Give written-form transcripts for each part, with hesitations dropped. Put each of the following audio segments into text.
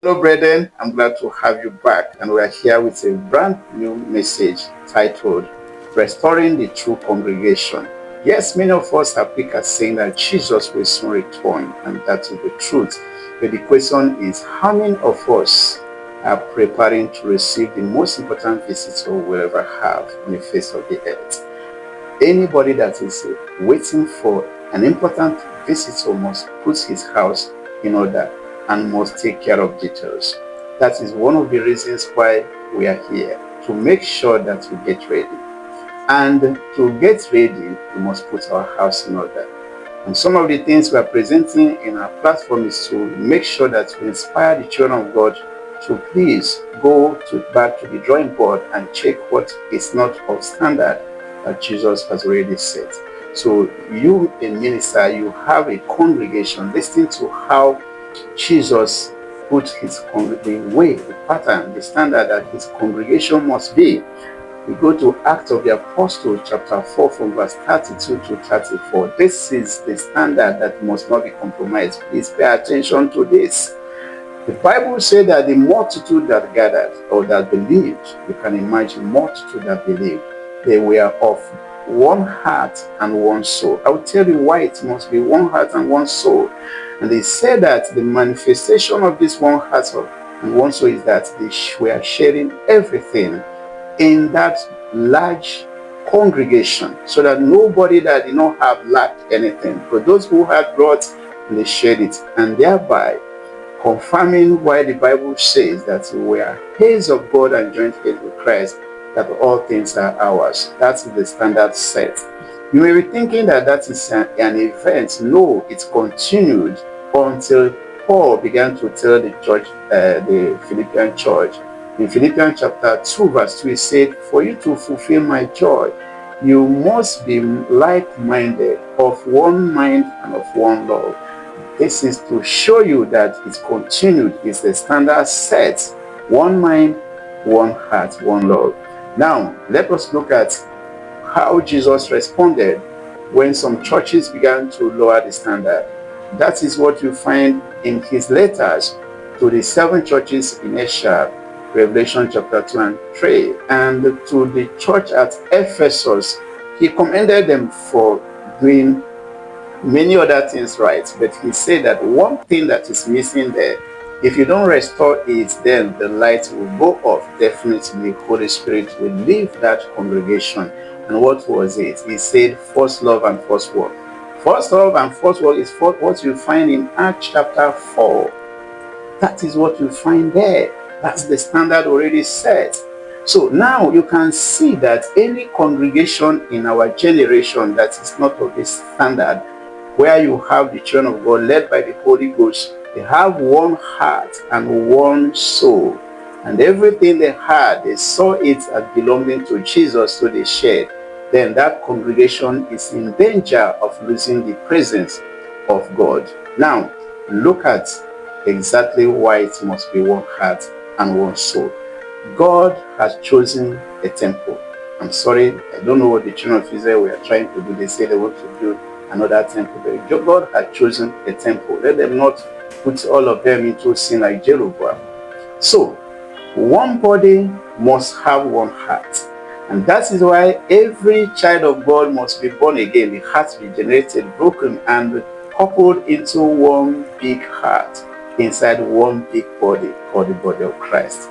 Hello, brethren. I'm glad to have you back, and we are here with a brand new message titled Restoring the True Congregation. Yes, many of us are quick at saying that Jesus will soon return, and that is the truth. But the question is, how many of us are preparing to receive the most important visitor we'll ever have on the face of the earth? Anybody that is waiting for an important visitor must put his house in order and must take care of details. That is one of the reasons why we are here, to make sure that we get ready. And to get ready, we must put our house in order. And some of the things we are presenting in our platform is to make sure that we inspire the children of God to please go back to the drawing board and check what is not of standard that Jesus has already set. So you, a minister, you have a congregation, listening to how Jesus put the way, the pattern, the standard that his congregation must be. We go to Acts of the Apostles chapter 4 from verse 32 to 34. This is the standard that must not be compromised. Please pay attention to this. The Bible said that the multitude that gathered or that believed, you can imagine multitude that believed, they were of one heart and one soul. I will tell you why it must be one heart and one soul. And they said that the manifestation of this one heart and one soul is that they were sharing everything in that large congregation, so that nobody that did not have lacked anything. For those who had brought, they shared it, and thereby confirming why the Bible says that we are heirs of God and joint heirs with Christ, that all things are ours. That's the standard set. You may be thinking that that is an event. No, it continued until Paul began to tell the church, the Philippian church. In Philippians chapter 2 verse 2, he said, for you to fulfill my joy, you must be like-minded, of one mind and of one love. This is to show you that it's continued, it's the standard set, one mind, one heart, one love. Now, let us look at how Jesus responded when some churches began to lower the standard. That is what you find in his letters to the 7 churches in Asia, Revelation chapter 2 and 3, and to the church at Ephesus. He commended them for doing many other things right, but he said that one thing that is missing there, if you don't restore it, then the light will go off. Definitely, Holy Spirit will leave that congregation. And what was it? He said, first love and first work. First love and first work is what you find in Acts chapter 4. That is what you find there. That's the standard already set. So now you can see that any congregation in our generation that is not of this standard, where you have the children of God led by the Holy Ghost, they have one heart and one soul. And everything they had, they saw it as belonging to Jesus, so they shared. Then that congregation is in danger of losing the presence of God. Now, look at exactly why it must be one heart and one soul. God has chosen a temple. I'm sorry, I don't know what the children of Israel were trying to do. They say they want to build another temple. But God had chosen a temple. Let them not put all of them into sin like Jeroboam. So, one body must have one heart. And that is why every child of God must be born again. The heart regenerated, broken, and coupled into one big heart inside one big body called the body of Christ.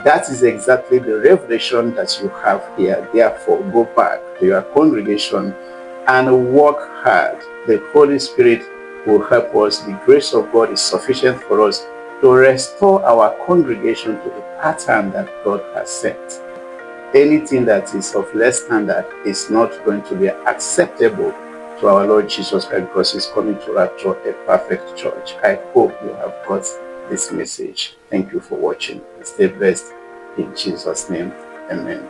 That is exactly the revelation that you have here. Therefore, go back to your congregation and work hard. The Holy Spirit will help us. The grace of God is sufficient for us to restore our congregation to the pattern that God has set. Anything that is of less standard is not going to be acceptable to our Lord Jesus Christ, because he's coming to rapture a perfect church. I hope you have got this message. Thank you for watching. Stay blessed in Jesus' name. Amen.